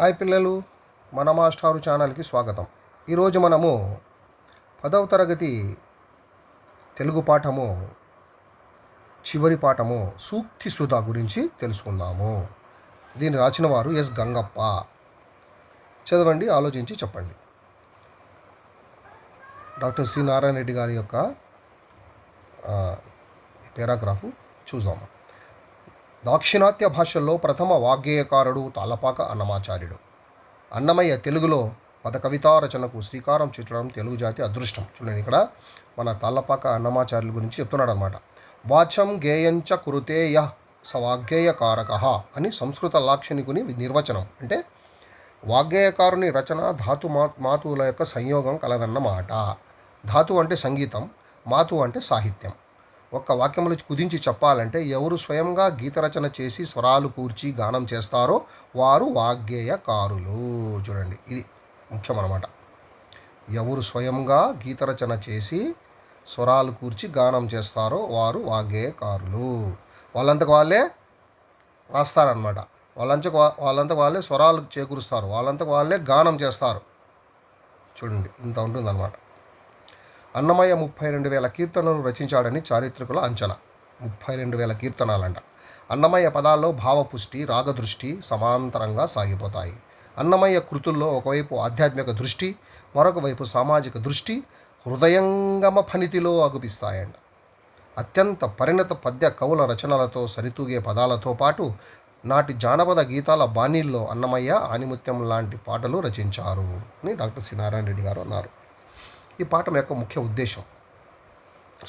Hi పిల్లలు, మన మాస్టారు ఛానల్కి స్వాగతం. ఈరోజు మనము 10వ తరగతి తెలుగు పాఠము చివరి పాఠము సూక్తి సుధ గురించి తెలుసుకుందాము. దీన్ని రాసిన వారు ఎస్ గంగప్ప. చదవండి, ఆలోచించి చెప్పండి. డాక్టర్ సి నారాయణ రెడ్డి గారి యొక్క పేరాగ్రాఫు చూద్దాము. దాక్షిణాత్య భాషల్లో ప్రథమ వాగ్గేయకారుడు తాళ్ళపాక అన్నమాచార్యుడు. అన్నమయ్య తెలుగులో పద కవితా రచనకు శ్రీకారం చుట్టడం తెలుగు జాతి అదృష్టం. చూడండి, ఇక్కడ మన తాళ్ళపాక అన్నమాచార్యుల గురించి చెప్తున్నాడు అనమాట. వాచం గేయంచ కురుతే యః సవాగ్గేయకారక అని సంస్కృత లాక్షణికుని నిర్వచనం. అంటే వాగ్గేయకారుని రచన ధాతు మాతువుల యొక్క సంయోగం కలదన్నమాట. ధాతు అంటే సంగీతం, మాతు అంటే సాహిత్యం. ఒక్క వాక్యములు కుదించి చెప్పాలంటే ఎవరు స్వయంగా గీతరచన చేసి స్వరాలు కూర్చి గానం చేస్తారో వారు వాగ్గేయకారులు. చూడండి, ఇది ముఖ్యమన్నమాట. ఎవరు స్వయంగా గీతరచన చేసి స్వరాలు కూర్చి గానం చేస్తారో వారు వాగ్గేయకారులు. వాళ్ళంతకు వాళ్ళే రాస్తారనమాట. వాళ్ళంతకు వాళ్ళే స్వరాలు చేకూరుస్తారు, వాళ్ళంతకు వాళ్ళే గానం చేస్తారు. చూడండి, ఇంత ఉంటుందన్నమాట. అన్నమయ్య 32,000 కీర్తనలు రచించాడని చారిత్రకుల అంచనా. 32,000 కీర్తనలంట. అన్నమయ్య పదాల్లో భావపుష్టి, రాగదృష్టి సమాంతరంగా సాగిపోతాయి. అన్నమయ్య కృతుల్లో ఒకవైపు ఆధ్యాత్మిక దృష్టి, మరొక వైపు సామాజిక దృష్టి హృదయంగమ ఫణితిలో అగుపిస్తాయంట. అత్యంత పరిణత పద్య కవుల రచనలతో సరితూగే పదాలతో పాటు నాటి జానపద గీతాల బాణీల్లో అన్నమయ్య ఆనిముత్యం లాంటి పాటలు రచించారు అని డాక్టర్ సి నారాయణ రెడ్డి గారు అన్నారు. ఈ పాఠం యొక్క ముఖ్య ఉద్దేశం,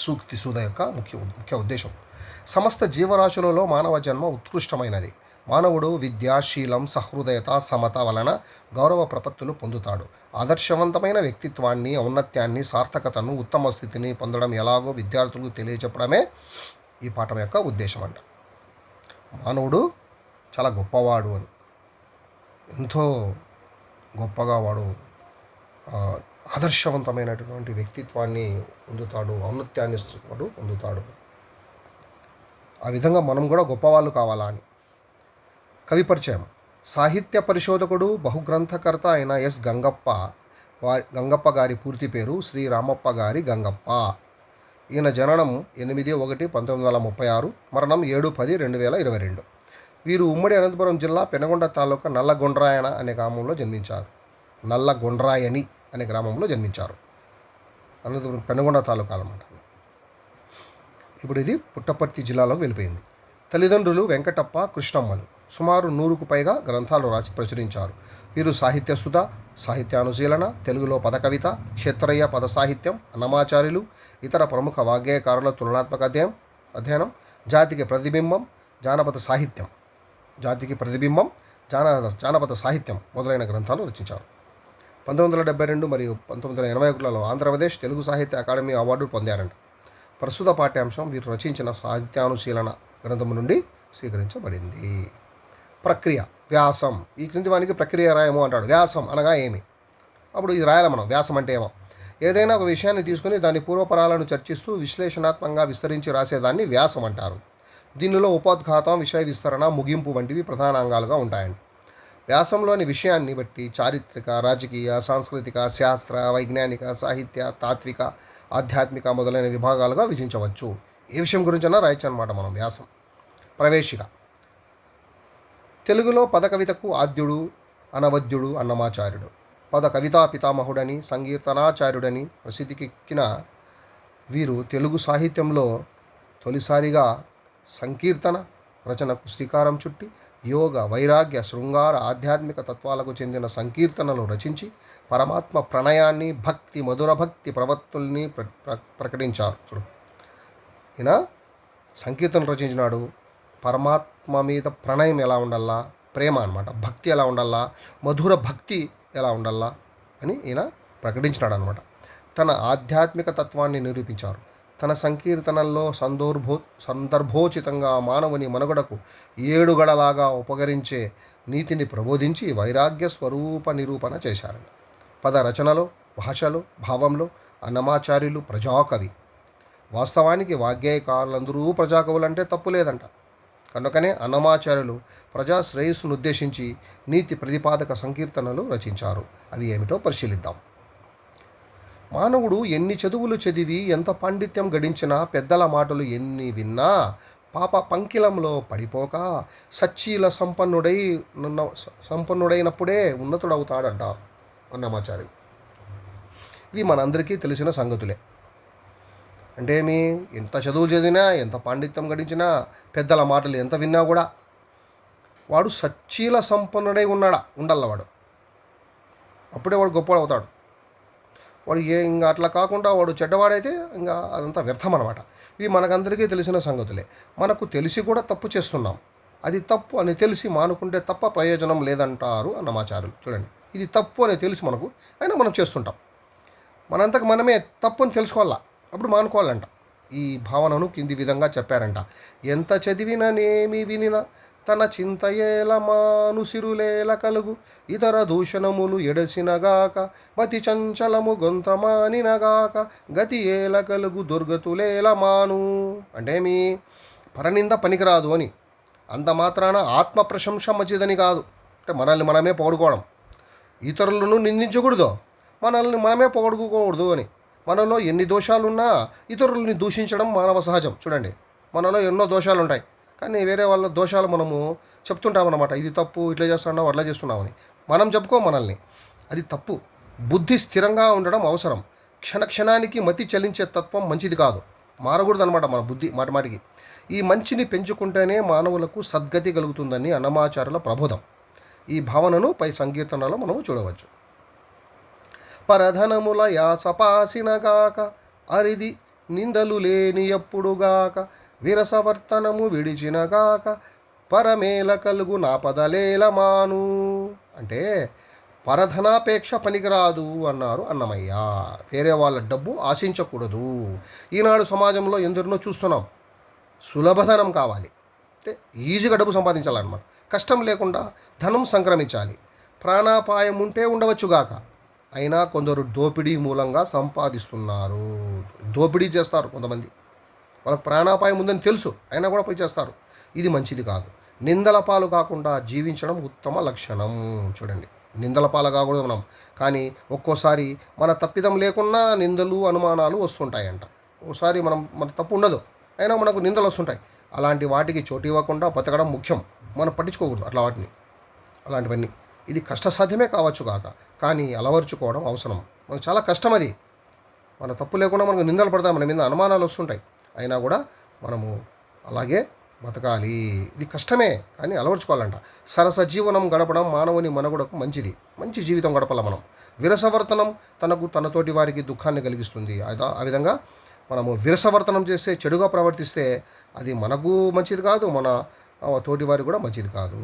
సూక్తి సుధ యొక్క ముఖ్య ఉద్దేశం, సమస్త జీవరాశులలో మానవ జన్మ ఉత్కృష్టమైనది. మానవుడు విద్య, శీలం, సహృదయత, సమత వలన గౌరవ ప్రపత్తులు పొందుతాడు. ఆదర్శవంతమైన వ్యక్తిత్వాన్ని, ఔన్నత్యాన్ని, సార్థకతను, ఉత్తమ స్థితిని పొందడం ఎలాగో విద్యార్థులకు తెలియచెప్పడమే ఈ పాఠం యొక్క ఉద్దేశం అంట. మానవుడు చాలా గొప్పవాడు అని, ఎంతో గొప్పగా వాడు ఆదర్శవంతమైనటువంటి వ్యక్తిత్వాన్ని పొందుతాడు, ఔన్నత్యాన్ని వాడు పొందుతాడు. ఆ విధంగా మనం కూడా గొప్పవాళ్ళు కావాలా అని. కవి పరిచయం. సాహిత్య పరిశోధకుడు, బహుగ్రంథకర్త అయిన ఎస్ గంగప్ప గారి పూర్తి పేరు శ్రీ రామప్ప గారి గంగప్ప. ఈయన జననం 8/1/1936, మరణం 7/10/2022. వీరు ఉమ్మడి అనంతపురం జిల్లా పెనుగొండ తాలూకా నల్లగొండ్రాయన అనే గ్రామంలో జన్మించారు. నల్లగొండ్రాయని అనే గ్రామంలో జన్మించారు. అనంతపురం పెనుగొండ తాలూకా అన్నమాట. ఇప్పుడు ఇది పుట్టపర్తి జిల్లాలోకి వెళ్ళిపోయింది. తల్లిదండ్రులు వెంకటప్ప, కృష్ణమ్మలు. సుమారు 100కు పైగా గ్రంథాలు రాసి ప్రచురించారు. వీరు సాహిత్య సుధ, సాహిత్యానుశీలన, తెలుగులో పద కవిత, క్షేత్రయ్య పద సాహిత్యం, అన్నమాచార్యులు, ఇతర ప్రముఖ వాగ్గేయకారుల తులనాత్మక అధ్యయనం, జాతికి ప్రతిబింబం, జానపద సాహిత్యం మొదలైన గ్రంథాలు రచించారు. 1972 మరియు 1981లలో ఆంధ్రప్రదేశ్ తెలుగు సాహిత్య అకాడమీ అవార్డు పొందారంట. ప్రస్తుత పాఠ్యాంశం వీరు రచించిన సాహిత్యానుశీలన గ్రంథము నుండి స్వీకరించబడింది. ప్రక్రియ. వ్యాసం. ఈ క్రింది వానికి ప్రక్రియ రాయము అంటాడు. వ్యాసం అనగా ఏమి? అప్పుడు ఇది రాయాలి మనం. వ్యాసం అంటే ఏమో. ఏదైనా ఒక విషయాన్ని తీసుకుని దాని పూర్వపరాలను చర్చిస్తూ విశ్లేషణాత్మకంగా విస్తరించి రాసేదాన్ని వ్యాసం అంటారు. దీనిలో ఉపోద్ఘాతం, విషయ విస్తరణ, ముగింపు వంటివి ప్రధాన అంగాలుగా ఉంటాయండి. వ్యాసంలోని విషయాన్ని బట్టి చారిత్రక, రాజకీయ, సాంస్కృతిక, శాస్త్ర, వైజ్ఞానిక, సాహిత్య, తాత్విక, ఆధ్యాత్మిక మొదలైన విభాగాలుగా విభజించవచ్చు. ఏ విషయం గురించైనా రాయొచ్చు అనమాట మనం వ్యాసం. ప్రవేశిక. తెలుగులో పద కవితకు ఆద్యుడు, అనవద్యుడు అన్నమాచార్యుడు. పద కవితా పితామహుడని, సంకీర్తనాచార్యుడని ప్రసిద్ధికెక్కిన వీరు తెలుగు సాహిత్యంలో తొలిసారిగా సంకీర్తన రచనకు శ్రీకారం చుట్టి యోగ, వైరాగ్య, శృంగార, ఆధ్యాత్మిక తత్వాలకు చెందిన సంకీర్తనలు రచించి పరమాత్మ ప్రణయాన్ని, భక్తి, మధుర భక్తి ప్రవత్తుల్ని ప్రకటించారు. చూడు, ఈయన సంకీర్తనలు రచించినాడు. పరమాత్మ మీద ప్రణయం ఎలా ఉండాలా, ప్రేమ అన్నమాట, భక్తి ఎలా ఉండాలా, మధుర భక్తి ఎలా ఉండాలా అని ఈయన ప్రకటించినాడు అనమాట. తన ఆధ్యాత్మిక తత్వాన్ని నిరూపించారు. తన సంకీర్తనల్లో సందర్భోచితంగా మానవుని మనుగడకు ఏడుగడలాగా ఉపకరించే నీతిని ప్రబోధించి వైరాగ్య స్వరూప నిరూపణ చేశారు. పద రచనలో, భాషలో, భావంలో అన్నమాచార్యులు ప్రజాకవి. వాస్తవానికి వాగ్గేయకారులందరూ ప్రజాకవులంటే తప్పు లేదంట. కనుకనే అన్నమాచార్యులు ప్రజా శ్రేయస్సును ఉద్దేశించి నీతి ప్రతిపాదక సంకీర్తనలు రచించారు. అవి ఏమిటో పరిశీలిద్దాం. మానవుడు ఎన్ని చదువులు చదివి ఎంత పాండిత్యం గడించినా, పెద్దల మాటలు ఎన్ని విన్నా పాప పంకిలంలో పడిపోక సచ్చీల సంపన్నుడైనప్పుడే ఉన్నతుడవుతాడంటారు అన్నమాచార్యులు. ఇవి మనందరికీ తెలిసిన సంగతులే. అంటే ఎంత చదువు చదివినా, ఎంత పాండిత్యం గడించినా, పెద్దల మాటలు ఎంత విన్నా కూడా వాడు సచ్చీల సంపన్నుడై ఉండల్ల వాడు. అప్పుడే వాడు గొప్పవాడు అవుతాడు. వాడు ఇంకా అట్లా కాకుండా వాడు చెడ్డవాడైతే ఇంకా అదంతా వ్యర్థం అనమాట. ఇవి మనకందరికీ తెలిసిన సంగతులే. మనకు తెలిసి కూడా తప్పు చేస్తున్నాం. అది తప్పు అని తెలిసి మానుకుంటే తప్ప ప్రయోజనం లేదంటారు అన్నమాచార్యులు. చూడండి, ఇది తప్పు అని తెలుసు మనకు, అయినా మనం చేస్తుంటాం. మనంతకు మనమే తప్పు అని తెలుసుకోవాలా, అప్పుడు మానుకోవాలంట. ఈ భావనను కింది విధంగా చెప్పారంట. ఎంత చదివిననేమి వినిన తన చింతయేల మానుసిరులేల కలుగు ఇతర దూషణములు ఎడసినగాక మతి చంచలము గొంతమానినగాక గతి ఏల కలుగు దుర్గతులేల మాను. అంటే పరనింద పనికిరాదు అని, అంత మాత్రాన ఆత్మ ప్రశంస మంచిదని కాదు. అంటే మనల్ని మనమే పొగడుకోవడం, ఇతరులను నిందించకూడదు, మనల్ని మనమే పొగడుకోకూడదు అని. మనలో ఎన్ని దోషాలున్నా ఇతరులని దూషించడం మానవ సహజం. చూడండి, మనలో ఎన్నో దోషాలు ఉంటాయి, కానీ వేరే వాళ్ళ దోషాలు మనము చెప్తుంటామన్నమాట. ఇది తప్పు, ఇట్లా చేస్తున్నావు, అట్లా చేస్తున్నామని మనం చెప్పుకో మనల్ని. అది తప్పు. బుద్ధి స్థిరంగా ఉండడం అవసరం. క్షణక్షణానికి మతి చలించే తత్వం మంచిది కాదు, మారకూడదు అనమాట మన బుద్ధి మాటిమాటికి. ఈ మంచిని పెంచుకుంటేనే మానవులకు సద్గతి కలుగుతుందని అన్నమాచార్యుల ప్రబోధం. ఈ భావనను పై సంకీర్తనలో మనము చూడవచ్చు. పరధనముల యాసపాసినగాక అరిది నిందలు లేని ఎప్పుడుగాక విరసవర్తనము విడిచినగాక పరమేల కలుగు నాపదలేల మాను. అంటే పరధనాపేక్ష పనికిరాదు అన్నారు అన్నమయ్య. వేరే వాళ్ళ డబ్బు ఆశించకూడదు. ఈనాడు సమాజంలో ఎందరినో చూస్తున్నాం. సులభధనం కావాలి అంటే ఈజీగా డబ్బు సంపాదించాలన్నమాట. కష్టం లేకుండా ధనం సంక్రమించాలి. ప్రాణాపాయం ఉంటే ఉండవచ్చుగాక, అయినా కొందరు దోపిడీ మూలంగా సంపాదిస్తున్నారు. దోపిడీ చేస్తారు కొంతమంది. వాళ్ళకి ప్రాణాపాయం ఉందని తెలుసు, అయినా కూడా పోయి చేస్తారు. ఇది మంచిది కాదు. నిందల పాలు కాకుండా జీవించడం ఉత్తమ లక్షణం. చూడండి, నిందల పాలు కాకూడదు మనం. కానీ ఒక్కోసారి మన తప్పిదం లేకున్నా నిందలు అనుమానాలు వస్తుంటాయంట. ఓసారి మన తప్పు ఉండదు, అయినా మనకు నిందలు వస్తుంటాయి. అలాంటి వాటికి చోటు ఇవ్వకుండా బతకడం ముఖ్యం. మనం పట్టించుకోకూడదు అలాంటివన్నీ. ఇది కష్టసాధ్యమే కావచ్చు కాక, కానీ అలవర్చుకోవడం అవసరం. మనకు చాలా కష్టం అది. మన తప్పు లేకుండా మనకు నిందలు పడతాయి, మన మీద అనుమానాలు వస్తుంటాయి, అయినా కూడా మనము అలాగే బతకాలి. ఇది కష్టమే, కానీ అలవర్చుకోవాలంట. సరస జీవనం గడపడం మానవుని మనుగడకు మంచిది. మంచి జీవితం గడపాల మనం. విరసవర్తనం తనతోటి వారికి దుఃఖాన్ని కలిగిస్తుంది. ఆ విధంగా మనము విరసవర్తనం చేస్తే, చెడుగా ప్రవర్తిస్తే అది మనకు మంచిది కాదు, మన తోటి వారికి కూడా మంచిది కాదు.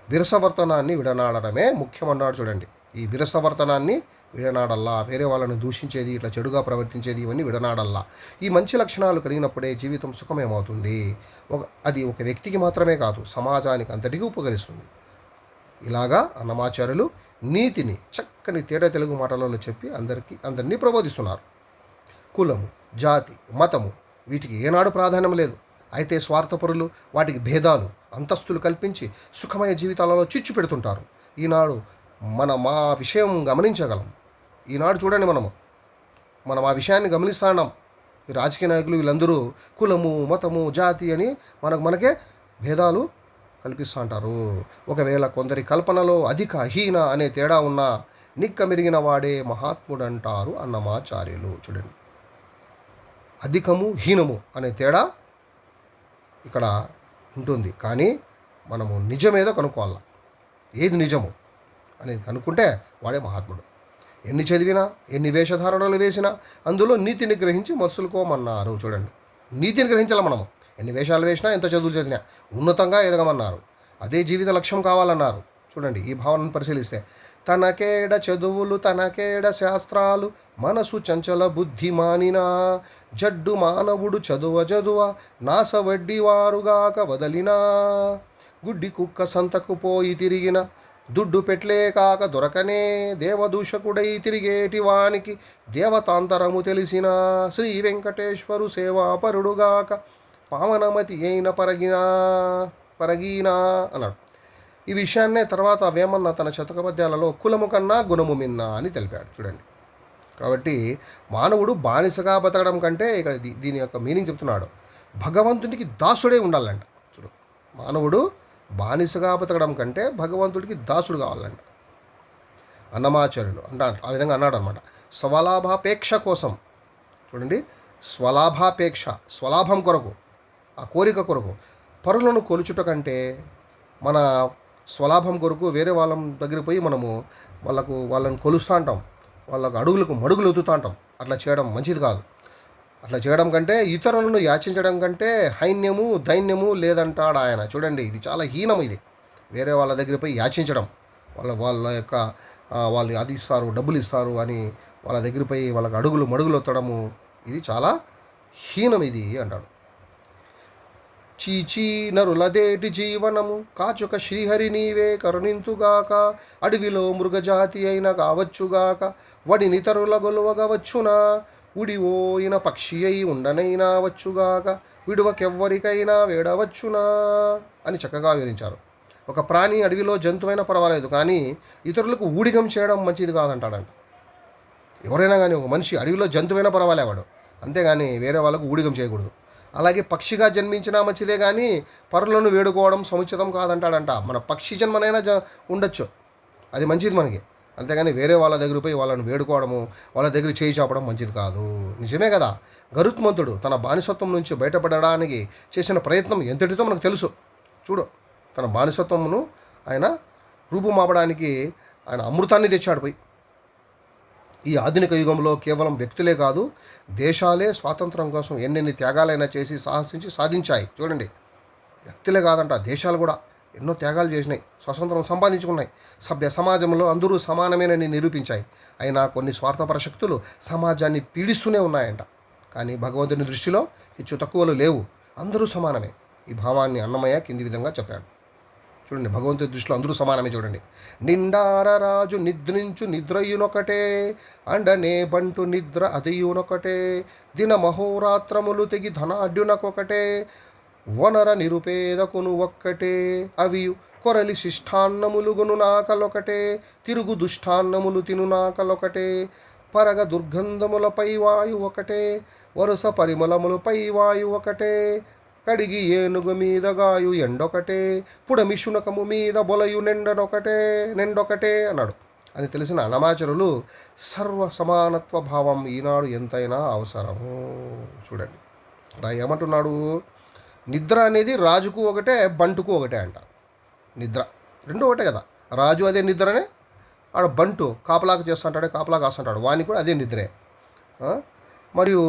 విరసవర్తనాన్ని విడనాడడమే ముఖ్యమన్నాడు. చూడండి, ఈ విరసవర్తనాన్ని విడనాడల్లా. వేరే వాళ్ళని దూషించేది, ఇట్లా చెడుగా ప్రవర్తించేది, ఇవన్నీ విడనాడల్లా. ఈ మంచి లక్షణాలు కలిగినప్పుడే జీవితం సుఖమేమవుతుంది. అది ఒక వ్యక్తికి మాత్రమే కాదు, సమాజానికి అంతటికీ ఉపకరిస్తుంది. ఇలాగా అన్నమాచార్యులు నీతిని చక్కని తేట తెలుగు మాటలలో చెప్పి అందరినీ ప్రబోధిస్తున్నారు. కులము, జాతి, మతము వీటికి ఏనాడు ప్రాధాన్యం లేదు. అయితే స్వార్థపరులు వాటికి భేదాలు, అంతస్తులు కల్పించి సుఖమయ జీవితాలలో చిచ్చు పెడుతుంటారు. ఈనాడు మా విషయం గమనించగలం. ఈనాడు చూడండి, మనం ఆ విషయాన్ని గమనిస్తున్నాం. ఈ రాజకీయ నాయకులు వీళ్ళందరూ కులము, మతము, జాతి అని మనకే భేదాలు కల్పిస్తూ అంటారు. ఒకవేళ కొందరి కల్పనలో అధిక హీన అనే తేడా ఉన్నా నిక్కమెరిగిన వాడే మహాత్ముడు అంటారు అన్నమాచార్యులు. చూడండి, అధికము, హీనము అనే తేడా ఇక్కడ ఉంటుంది, కానీ మనము నిజమేదో కనుక్కోవాలి. ఏది నిజము అనేది కనుక్కుంటే వాడే మహాత్ముడు. ఎన్ని చదివినా, ఎన్ని వేషధారణలు వేసినా అందులో నీతిని గ్రహించి మసులుకోమన్నారు. చూడండి, నీతిని గ్రహించాలి మనము. ఎన్ని వేషాలు వేసినా, ఎంత చదువులు చదివినా ఉన్నతంగా ఎదగమన్నారు. అదే జీవిత లక్ష్యం కావాలన్నారు. చూడండి, ఈ భావనను పరిశీలిస్తే తనకేడ చదువులు, తనకేడ శాస్త్రాలు, మనసు చంచల బుద్ధి మానినా జడ్డు మానవుడు చదువ నాసవడ్డివారుగాక వదలినా గుడ్డి కుక్క సంతకు పోయి తిరిగిన దుడ్డు పెట్లే కాక దొరకనే దేవదూషకుడై తిరిగేటి వానికి దేవతాంతరము తెలిసిన శ్రీ వెంకటేశ్వరు సేవాపరుడుగాక పావనమతి అయిన పరగినా. పరగీనా అన్నాడు. ఈ విషయాన్నే తర్వాత వేమన్న తన శతక పద్యాలలో కులము కన్నా గుణము మిన్న అని తెలిపాడు. చూడండి, కాబట్టి మానవుడు బానిసగా బతకడం కంటే ఇక్కడ దీని యొక్క మీనింగ్ చెప్తున్నాడు, భగవంతుడికి దాసుడే ఉండాలంట. చూడు, మానవుడు బానిసగా బతకడం కంటే భగవంతుడికి దాసుడు కావాలంట. అన్నమాచార్యులు ఆ విధంగా అన్నాడు అనమాట. స్వలాభాపేక్ష కోసం, చూడండి, స్వలాభాపేక్ష, స్వలాభం కొరకు, ఆ కోరిక కొరకు పరులను కొలుచుట కంటే మన స్వలాభం కొరకు వేరే వాళ్ళ దగ్గరికి పోయి మనము వాళ్ళని కొలుస్తూ ఉంటాం, వాళ్ళకు అడుగులకు మడుగులు ఎత్తుతూ ఉంటాం. అట్లా చేయడం మంచిది కాదు. అట్లా చేయడం కంటే ఇతరులను యాచించడం కంటే హైన్యము దైన్యము లేదంటాడు ఆయన. చూడండి, ఇది చాలా హీనం. ఇది వేరే వాళ్ళ దగ్గర పోయి యాచించడం, వాళ్ళ యొక్క వాళ్ళు అది ఇస్తారు, డబ్బులు ఇస్తారు అని వాళ్ళ దగ్గర పోయి వాళ్ళకి అడుగులు మడుగులు ఎత్తడము, ఇది చాలా హీనం ఇది అంటాడు. చీచీ నరులదేటి జీవనము కాచుక శ్రీహరి నీవే కరుణింతుగాక, అడవిలో మృగజాతి అయిన కావచ్చుగాక, వడినితరుల గొలువగవచ్చునా, ఉడివోయిన పక్షి అయి ఉండనైనా వచ్చుగాక, విడువకెవ్వరికైనా వేడవచ్చునా అని చక్కగా వివరించారు. ఒక ప్రాణి అడవిలో జంతువైనా పర్వాలేదు, కానీ ఇతరులకు ఊడిగం చేయడం మంచిది కాదంటాడంట. ఎవరైనా కానీ ఒక మనిషి అడవిలో జంతువైనా పర్వాలేవాడు, అంతేగాని వేరే వాళ్ళకు ఊడిగం చేయకూడదు. అలాగే పక్షిగా జన్మించినా మంచిదే, కానీ పరులను వేడుకోవడం సముచితం కాదంటాడంట. మన పక్షి జన్మనైనా ఉండొచ్చు, అది మంచిది మనకి, అంతేగాని వేరే వాళ్ళ దగ్గర పోయి వాళ్ళని వేడుకోవడము, వాళ్ళ దగ్గర చేయి చాపడం మంచిది కాదు. నిజమే కదా, గరుత్మంతుడు తన బానిసత్వం నుంచి బయటపడడానికి చేసిన ప్రయత్నం ఎంతటితో మనకు తెలుసు. చూడు, తన బానిసత్వమును ఆయన రూపుమాపడానికి ఆయన అమృతాన్ని తెచ్చాడు పోయి. ఈ ఆధునిక యుగంలో కేవలం వ్యక్తులే కాదు, దేశాలే స్వాతంత్రం కోసం ఎన్నెన్ని త్యాగాలైనా చేసి సాహసించి సాధించాయి. చూడండి, వ్యక్తులే కాదంట, దేశాలు కూడా ఎన్నో త్యాగాలు చేసినాయి, స్వతంత్రం సంపాదించుకున్నాయి, సభ్య సమాజంలో అందరూ సమానమేనని నిరూపించాయి. అయినా కొన్ని స్వార్థపర శక్తులు సమాజాన్ని పీడిస్తూనే ఉన్నాయంట. కానీ భగవంతుని దృష్టిలో హెచ్చు తక్కువలు లేవు, అందరూ సమానమే. ఈ భావాన్ని అన్నమయ్య కింది విధంగా చెప్పాడు. చూడండి, భగవంతుడి దృష్టిలో అందరూ సమానమే. చూడండి, నిండార రాజు నిద్రించు నిద్రయునొకటే, అండనే బంటు నిద్ర అదియునొకటే, దిన మహోరాత్రములు తెగి ధనాఢ్యునకొకటే, వనర నిరుపేదకును ఒక్కటే, అవి కొరలి శిష్టాన్నములుగును నాకలొకటే, తిరుగు దుష్టాన్నములు తిను నాకలొకటే, పరగ దుర్గంధములపై వాయు ఒకటే, వరుస పరిమళములపై వాయు ఒకటే, కడిగి ఏనుగు మీద గాయు ఎండొకటే, పుడమి శునకము మీద బొలయు నెండొకటే అన్నాడు. అని తెలిసిన అన్నమాచారులు సర్వ సమానత్వ భావం ఈనాడు ఎంతైనా అవసరము. చూడండి, ఏమంటున్నాడు, నిద్ర అనేది రాజుకు ఒకటే బంటుకు ఒకటే అంట. నిద్ర రెండు ఒకటే కదా, రాజు అదే నిద్రనే, ఆడ బంటు కాపలాకు చేస్తుంటాడే, కాపలా కాస్తుంటాడు, వానికి కూడా అదే నిద్రే. మరియు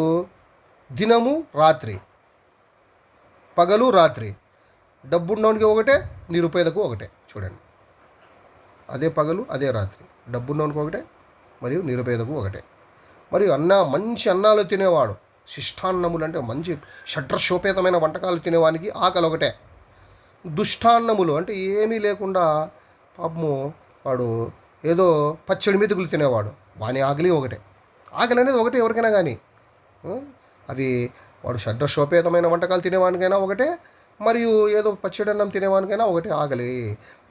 దినము రాత్రి, పగలు రాత్రి, డబ్బున్నోనికి ఒకటే నిరుపేదకు ఒకటే. చూడండి, అదే పగలు అదే రాత్రి, డబ్బున్నోనికి ఒకటే మరియు నిరుపేదకు ఒకటే. మరియు మంచి అన్నాలు తినేవాడు, శిష్టాన్నములు అంటే మంచి షడ్రశోపేతమైన వంటకాలు తినేవానికి ఆకలి ఒకటే. దుష్టాన్నములు అంటే ఏమీ లేకుండా పాపము వాడు ఏదో పచ్చడి మెతుకులు తినేవాడు, వాని ఆకలి ఒకటే. ఆకలి అనేది ఒకటే ఎవరికైనా కానీ, అవి వాడు షడ్రశోపేతమైన వంటకాలు తినేవానికైనా ఒకటే, మరియు ఏదో పచ్చడన్నం తినేవానికైనా ఒకటే ఆకలి.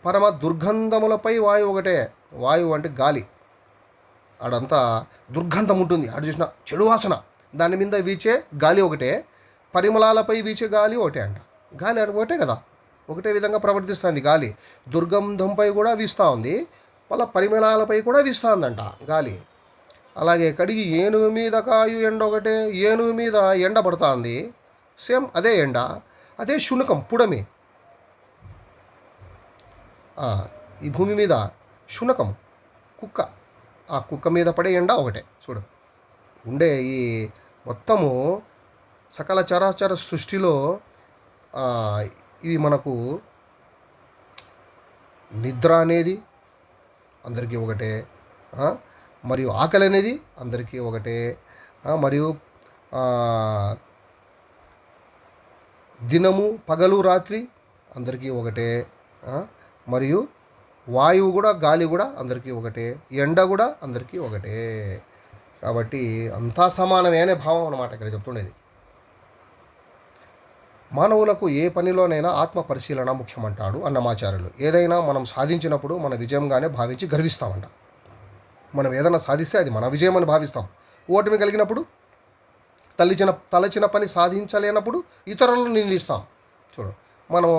పరమ దుర్గంధములపై వాయువు ఒకటే. వాయువు అంటే గాలి, ఆడంతా దుర్గంధం ఉంటుంది, ఆడు చూసిన చెడు వాసన, దాని మీద వీచే గాలి ఒకటే, పరిమళాలపై వీచే గాలి ఒకటే అంట. గాలి ఒకటే కదా, ఒకటే విధంగా ప్రవర్తిస్తుంది గాలి. దుర్గంధంపై కూడా వీస్తూ ఉంది, వాళ్ళ పరిమళాలపై కూడా వీస్తూ ఉందంట గాలి. అలాగే కడిగి ఏనుగు మీద కాయు ఎండ ఒకటే, ఏనుగు మీద ఎండ పడుతుంది, సేమ్ అదే ఎండ, అదే శునకం పుడమి. ఈ భూమి మీద శునకం కుక్క, ఆ కుక్క మీద పడే ఎండ ఒకటే. చూడు, ఉండే ఈ మొత్తము సకల చరాచర సృష్టిలో ఇవి మనకు నిద్ర అనేది అందరికీ ఒకటే, మరియు ఆకలి అనేది అందరికీ ఒకటే, మరియు దినము పగలు రాత్రి అందరికీ ఒకటే, మరియు వాయువు కూడా గాలి కూడా అందరికీ ఒకటే, ఎండ కూడా అందరికీ ఒకటే. కాబట్టి అంతా సమానమే అనే భావం అన్నమాట ఇక్కడ చెప్తుండేది. మానవులకు ఏ పనిలోనైనా ఆత్మ పరిశీలన ముఖ్యమంటాడు అన్నమాచార్యులు. ఏదైనా మనం సాధించినప్పుడు మన విజయంగానే భావించి గర్విస్తామంట. మనం ఏదైనా సాధిస్తే అది మన విజయం అని భావిస్తాం. ఓటమి కలిగినప్పుడు, తలచిన పని సాధించలేనప్పుడు ఇతరులను నిందిస్తాం. చూడు, మనం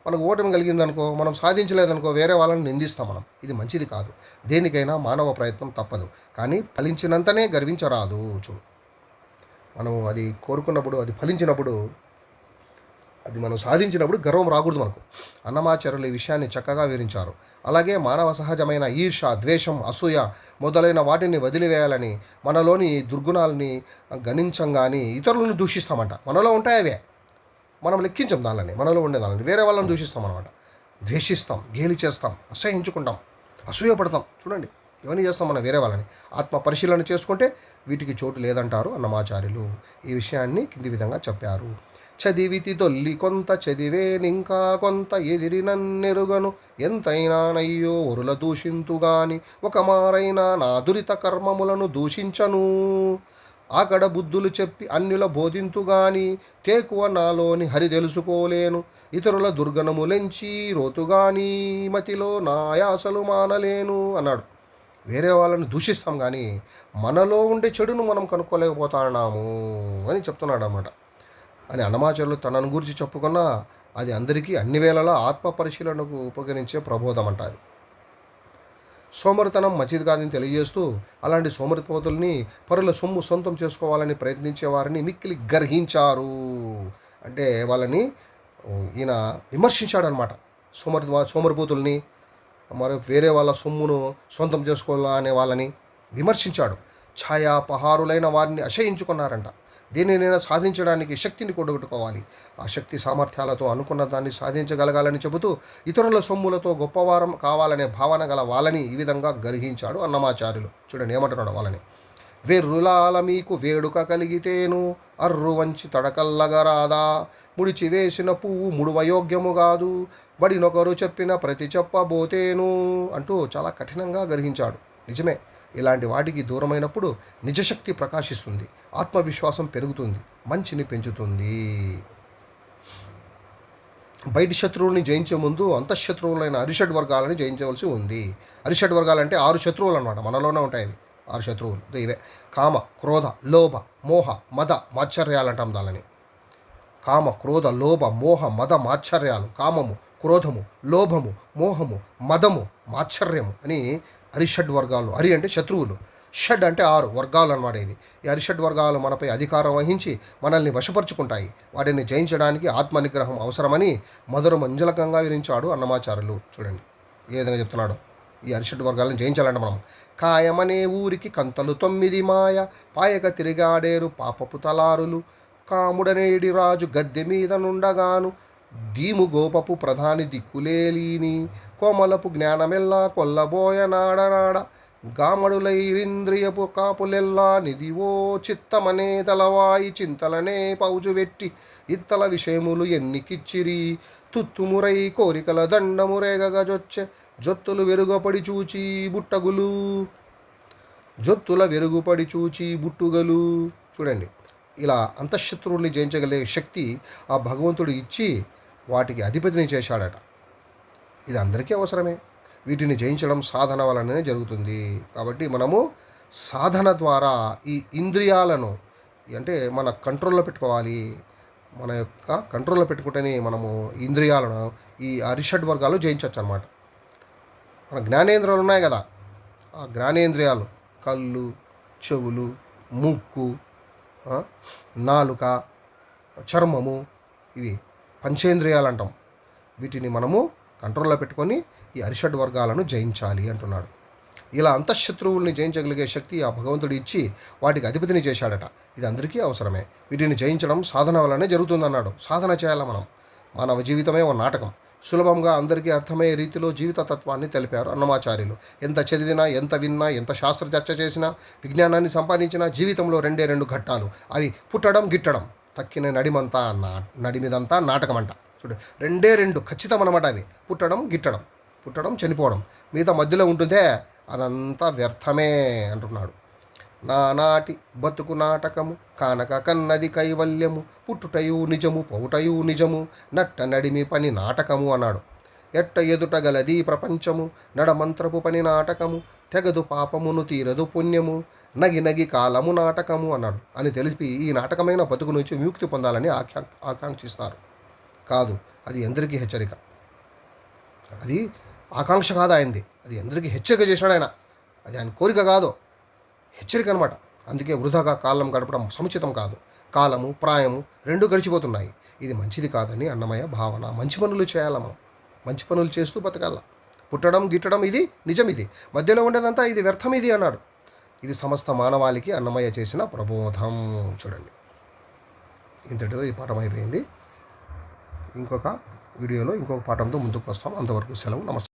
మనకు ఓటమి కలిగిందనుకో, మనం సాధించలేదనుకో, వేరే వాళ్ళని నిందిస్తాం మనం. ఇది మంచిది కాదు. దేనికైనా మానవ ప్రయత్నం తప్పదు, కానీ ఫలించినంతనే గర్వించరాదు. చూడు, మనం అది కోరుకున్నప్పుడు, అది ఫలించినప్పుడు, అది మనం సాధించినప్పుడు గర్వం రాకూడదు మనకు. అన్నమాచార్యులు ఈ విషయాన్ని చక్కగా వివరించారు. అలాగే మానవ సహజమైన ఈర్ష, ద్వేషం, అసూయ మొదలైన వాటిని వదిలివేయాలని, మనలోని దుర్గుణాలని గణించంగాని ఇతరులను దూషిస్తామంట. మనలో ఉంటాయి అవే, మనం లెక్కించం దానిని, మనలో ఉండేదాన్ని. వేరే వాళ్ళని దూషిస్తాం అనమాట. ద్వేషిస్తాం, గేలి చేస్తాం, అసహించుకుంటాం, అసూయపడతాం. చూడండి, ఇవన్నీ చేస్తాం మనం వేరే వాళ్ళని. ఆత్మ పరిశీలన చేసుకుంటే వీటికి చోటు లేదంటారు అన్నమాచార్యులు. ఈ విషయాన్ని కింది విధంగా చెప్పారు. చదివితి తొల్లి కొంత చదివేనింకా కొంత ఎదిరినన్నెరుగను ఎంతైనా నయ్యో ఒరుల దూషింతుగాని ఒక మారైనా నా దురిత కర్మములను దూషించను. ఆకడ బుద్ధులు చెప్పి అన్యుల బోధింతుగాని తేకువ నాలోని హరి తెలుసుకోలేను. ఇతరుల దుర్గణములెంచి రోతుగాని మతిలో నాయాసలు మానలేను అన్నాడు. వేరే వాళ్ళని దూషిస్తాం కానీ మనలో ఉండే చెడును మనం కనుక్కోలేకపోతున్నాము అని చెప్తున్నాడు అన్నమాట. అని అన్నమాచార్యులు తనను గురించి చెప్పుకున్నా అది అందరికీ అన్ని వేళలా ఆత్మ పరిశీలనకు ఉపకరించే ప్రబోధం అంటారు. సోమరితనం మంచిది కాదని తెలియజేస్తూ, అలాంటి సోమరిపోతుల్ని పరుల సొమ్ము సొంతం చేసుకోవాలని ప్రయత్నించే వారిని మిక్కిలి గర్హించారు. అంటే వాళ్ళని ఈయన విమర్శించాడనమాట. సోమరిపోతుల్ని, మరి వేరే వాళ్ళ సొమ్మును సొంతం చేసుకోవాలనే వాళ్ళని విమర్శించాడు. ఛాయాపహారులైన వారిని అసహించుకున్నారంట. దేనినైనా సాధించడానికి శక్తిని కూడగట్టుకోవాలి. ఆ శక్తి సామర్థ్యాలతో అనుకున్న దాన్ని సాధించగలగాలని చెబుతూ ఇతరుల సొమ్ములతో గొప్పవారం కావాలనే భావన గల వాళ్ళని ఈ విధంగా గర్హించాడు అన్నమాచార్యులు. చూడండి ఏమంటున్నాడు వాళ్ళని. వెర్రులాల మీకు వేడుక కలిగితేను అర్రు వంచి తడకల్లగరాదా, ముడిచి వేసిన పువ్వు ముడువయోగ్యము కాదు, బడినొకరు చెప్పిన ప్రతి చెప్పబోతేను అంటూ చాలా కఠినంగా గర్హించాడు. నిజమే, ఇలాంటి వాటికి దూరమైనప్పుడు నిజశక్తి ప్రకాశిస్తుంది, ఆత్మవిశ్వాసం పెరుగుతుంది, మంచిని పెంచుతుంది. బయటి శత్రువుల్ని జయించే ముందు అంతఃశత్రువులైన అరిషడ్ వర్గాలని జయించవలసి ఉంది. అరిషడ్ వర్గాలు అంటే 6 శత్రువులు అనమాట. మనలోనే ఉంటాయి అవి 6 శత్రువులు. ఇవే కామ, క్రోధ, లోభ, మోహ, మద, మాత్సర్యాలు అంటాం దానిని. కామ, క్రోధ, లోభ, మోహ, మద, మాత్సర్యాలు. కామము, క్రోధము, లోభము, మోహము, మదము, మాత్సర్యము అని అరిషడ్ వర్గాలు. హరి అంటే శత్రువులు, షడ్ అంటే 6 వర్గాలు అన్నమాట. ఇది ఈ అరిషడ్ వర్గాలు మనపై అధికారం వహించి మనల్ని వశపరుచుకుంటాయి. వాటిని జయించడానికి ఆత్మనిగ్రహం అవసరమని మధుర మంజలకంగా వివరించాడు అన్నమాచార్యులు. చూడండి ఏ విధంగా చెప్తున్నాడు. ఈ అరిషడ్ వర్గాలను జయించాలంటే మనం కాయమనే ఊరికి కంతలు 9 మాయ పాయక తిరిగాడేరు పాపపు తలారులు, కాముడనేడి రాజు గద్దె మీద నుండగాను దీము గోపపు ప్రధాని దిక్కులేలీని, కోమలపు జ్ఞానమెల్లా కొల్లబోయ నాడనాడ, గామడులైరింద్రియపు కాపులెల్లా నిదివో చిత్తమనే తలవాయి చింతలనే పౌజువెట్టి ఇత్తల విషయములు ఎన్నికిచ్చిరి, తుత్తుమురై కోరికల దండమురేగగజొచ్చే జొత్తులు వెరుగపడి చూచి బుట్టగులు, జొత్తుల వెరుగుపడి చూచి బుట్టుగలు. చూడండి, ఇలా అంతఃశత్రువుల్ని జయించగలిగే శక్తి ఆ భగవంతుడు ఇచ్చి వాటికి అధిపతిని చేశాడట. ఇది అందరికీ అవసరమే. వీటిని జయించడం సాధన వలననే జరుగుతుంది. కాబట్టి మనము సాధన ద్వారా ఈ ఇంద్రియాలను అంటే మన కంట్రోల్లో పెట్టుకోవాలి. మన యొక్క కంట్రోల్లో పెట్టుకుంటేనే మనము ఇంద్రియాలను ఈ అరిషడ్ వర్గాలు జయించవచ్చు అన్నమాట. మన జ్ఞానేంద్రియాలు ఉన్నాయి కదా, ఆ జ్ఞానేంద్రియాలు కళ్ళు, చెవులు, ముక్కు, నాలుక, చర్మము, ఇవి పంచేంద్రియాలు అంటాం. వీటిని మనము కంట్రోల్లో పెట్టుకొని ఈ అరిషడ్ వర్గాలను జయించాలి అంటున్నాడు. ఇలా అంతఃశత్రువుల్ని జయించగలిగే శక్తి ఆ భగవంతుడు ఇచ్చి వాటికి అధిపతిని చేశాడట. ఇది అందరికీ అవసరమే. వీటిని జయించడం సాధన వల్లనే జరుగుతుందన్నాడు. సాధన చేయాలి మనం. మానవ జీవితమే ఒక నాటకం. సులభంగా అందరికీ అర్థమయ్యే రీతిలో జీవిత తత్వాన్ని తెలిపారు అన్నమాచార్యులు. ఎంత చదివినా, ఎంత విన్నా, ఎంత శాస్త్ర చర్చ చేసినా, విజ్ఞానాన్ని సంపాదించినా జీవితంలో 2 ఘట్టాలు. అవి పుట్టడం, గిట్టడం. తక్కిన నడిమిదంతా నాటకం అంట. చూడు, 2 ఖచ్చితం అన్నమాట. అవి పుట్టడం, గిట్టడం, పుట్టడం, చనిపోవడం. మిగతా మధ్యలో ఉంటుందే అదంతా వ్యర్థమే అంటున్నాడు. నానాటి బతుకు నాటకము కానక కన్నది కైవల్యము పుట్టుటయు నిజము పౌటయు నిజము నట్ట నడిమి పని నాటకము అన్నాడు. ఎట్ట ఎదుట గలది ప్రపంచము నడమంత్రపు పని నాటకము తెగదు పాపమును తీరదు పుణ్యము నగి నగి కాలము నాటకము అన్నాడు. అని తెలిసి ఈ నాటకమైన బతుకు నుంచి విముక్తి పొందాలని ఆకాంక్షిస్తారు. కాదు, అది ఎందరికీ హెచ్చరిక. అది ఆకాంక్ష కాదు ఆయనది, అది ఎందరికీ హెచ్చరిక చేసినాడు ఆయన. అది ఆయన కోరిక కాదు, హెచ్చరిక అనమాట. అందుకే వృధాగా కాలం గడపడం సముచితం కాదు. కాలము ప్రాయము రెండు గడిచిపోతున్నాయి. ఇది మంచిది కాదని అన్నమయ్య భావన. మంచి పనులు చేయాలమ్మా, మంచి పనులు చేస్తూ బతకాల. పుట్టడం గిట్టడం ఇది నిజం, ఇది మధ్యలో ఉండేదంతా ఇది వ్యర్థం ఇది అన్నాడు. ఇది సమస్త మానవాళికి అన్నమయ్య చేసిన ప్రబోధం. చూడండి, ఇంతటితో ఈ పాఠం అయిపోయింది. ఇంకొక వీడియోలో ఇంకొక పాఠంతో ముందుకు వస్తాం. అంతవరకు సెలవు. నమస్తే.